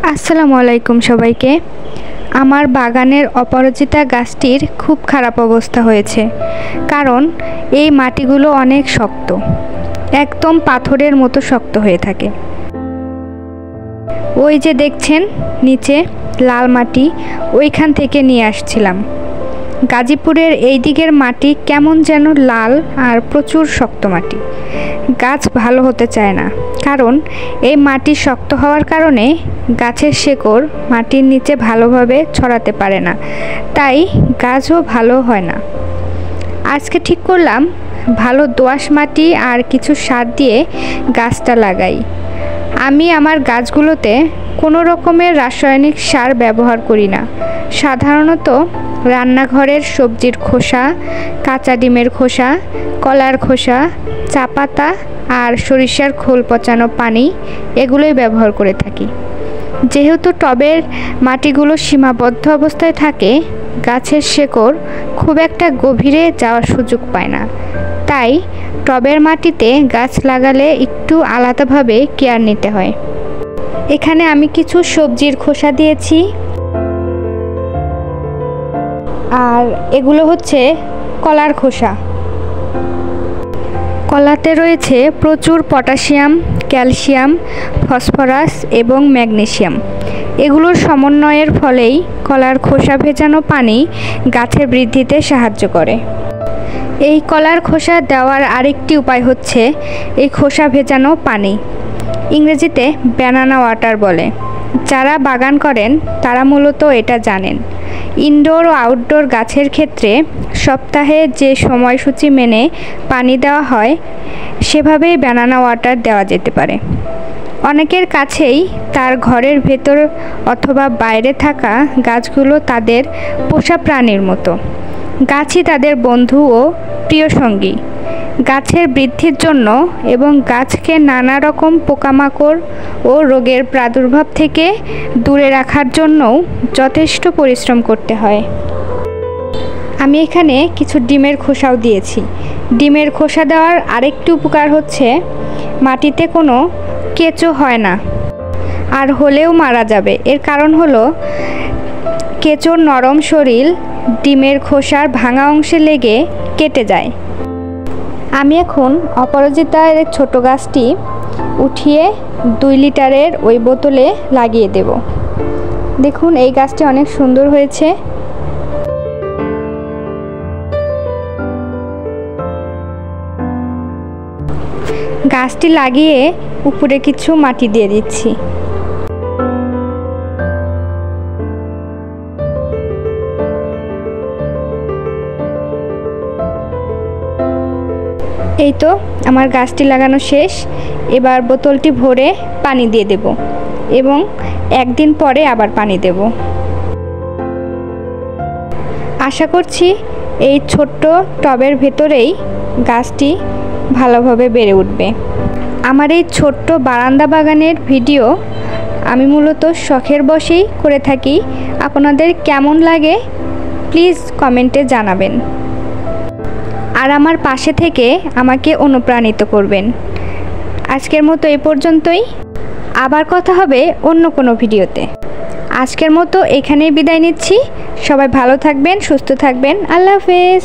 আসসালামু আলাইকুম সবাইকে। আমার বাগানের অপরাজিতা গাছটির খুব খারাপ অবস্থা হয়েছে, কারণ এই মাটিগুলো অনেক শক্ত, একদম পাথরের মতো শক্ত হয়ে থাকে। ওই যে দেখছেন নিচে লাল মাটি, ওইখান থেকে নিয়ে আসছিলাম। গাজীপুরের এই দিকের মাটি কেমন যেন লাল আর প্রচুর শক্ত মাটি, গাছ ভালো হতে চায় না, কারণ এই মাটি শক্ত হওয়ার কারণে গাছের শেকড় মাটির নিচে ভালোভাবে ছড়াতে পারে না, তাই গাছও ভালো হয় না। আজকে ঠিক করলাম ভালো দোআঁশ মাটি আর কিছু সার দিয়ে গাছটা লাগাই। আমি আমার গাছগুলোতে কোনো রকমের রাসায়নিক সার ব্যবহার করি না, সাধারণত রান্নাঘরের সবজির খোসা, কাঁচা ডিমের খোসা, কলার খোসা, চা পাতা আর সরিষার খোল পচানো পানি এগুলোই ব্যবহার করে থাকি। যেহেতু টবের মাটিগুলো সীমাবদ্ধ অবস্থায় থাকে, গাছের শেকড় খুব একটা গভীরে যাওয়ার সুযোগ পায় না, তাই টবের মাটিতে গাছ লাগালে একটু আলাদাভাবে কেয়ার নিতে হয়। এখানে আমি কিছু সবজির খোসা দিয়েছি, আর এগুলো হচ্ছে কলার খোসা। কলাতে রয়েছে প্রচুর পটাশিয়াম, ক্যালসিয়াম, ফসফরাস এবং ম্যাগনেসিয়াম। এগুলোর সমন্বয়ের ফলেই কলার খোসা ভেজানো পানি গাছের বৃদ্ধিতে সাহায্য করে। এই কলার খোসা দেওয়ার আরেকটি উপায় হচ্ছে এই খোসা ভেজানো পানি, ইংরেজিতে ব্যানানা ওয়াটার বলে। যারা বাগান করেন তারা মূলত এটা জানেন। ইনডোর ও আউটডোর গাছের ক্ষেত্রে সপ্তাহে যে সময়সূচি মেনে পানি দেওয়া হয়, সেভাবেই ব্যানানা ওয়াটার দেওয়া যেতে পারে। অনেকের কাছেই তার ঘরের ভেতর অথবা বাইরে থাকা গাছগুলো তাদের পোষা প্রাণীর মতো। গাছই তাদের বন্ধু ও প্রিয় সঙ্গী। গাছের বৃদ্ধির জন্য এবং গাছকে নানা রকম পোকামাকড় ও রোগের প্রাদুর্ভাব থেকে দূরে রাখার জন্যও যথেষ্ট পরিশ্রম করতে হয়। আমি এখানে কিছু ডিমের খোসাও দিয়েছি। ডিমের খোসা দেওয়ার আরেকটি উপকার হচ্ছে মাটিতে কোনো কেঁচো হয় না, আর হলেও মারা যাবে। এর কারণ হলো কেঁচোর নরম শরীর ডিমের খোসার ভাঙা অংশে লেগে কেটে যায়। আমি এখন অপরাজিতার ছোট গাছটি উঠিয়ে 2 লিটারের ওই বোতলে লাগিয়ে দেব। দেখুন এই গাছটি অনেক সুন্দর হয়েছে। গাছটি লাগিয়ে উপরে কিছু মাটি দিয়ে দিচ্ছি। এই তো আমার গাছটি লাগানো শেষ। এবার বোতলটি ভরে পানি দিয়ে দেব এবং একদিন পরে আবার পানি দেব। আশা করছি এই ছোট্ট টবের ভেতরেই গাছটি ভালোভাবে বেড়ে উঠবে। আমার এই ছোট্ট বারান্দা বাগানের ভিডিও আমি মূলত শখের বশেই করে থাকি। আপনাদের কেমন লাগে প্লিজ কমেন্টে জানাবেন, আর আমার পাশে থেকে আমাকে অনুপ্রাণিত করবেন। আজকের মতো এই পর্যন্তই, আবার কথা হবে অন্য কোনো ভিডিওতে। আজকের মতো এখানেই বিদায় নিচ্ছি। সবাই ভালো থাকবেন, সুস্থ থাকবেন। আল্লাহ হাফেজ।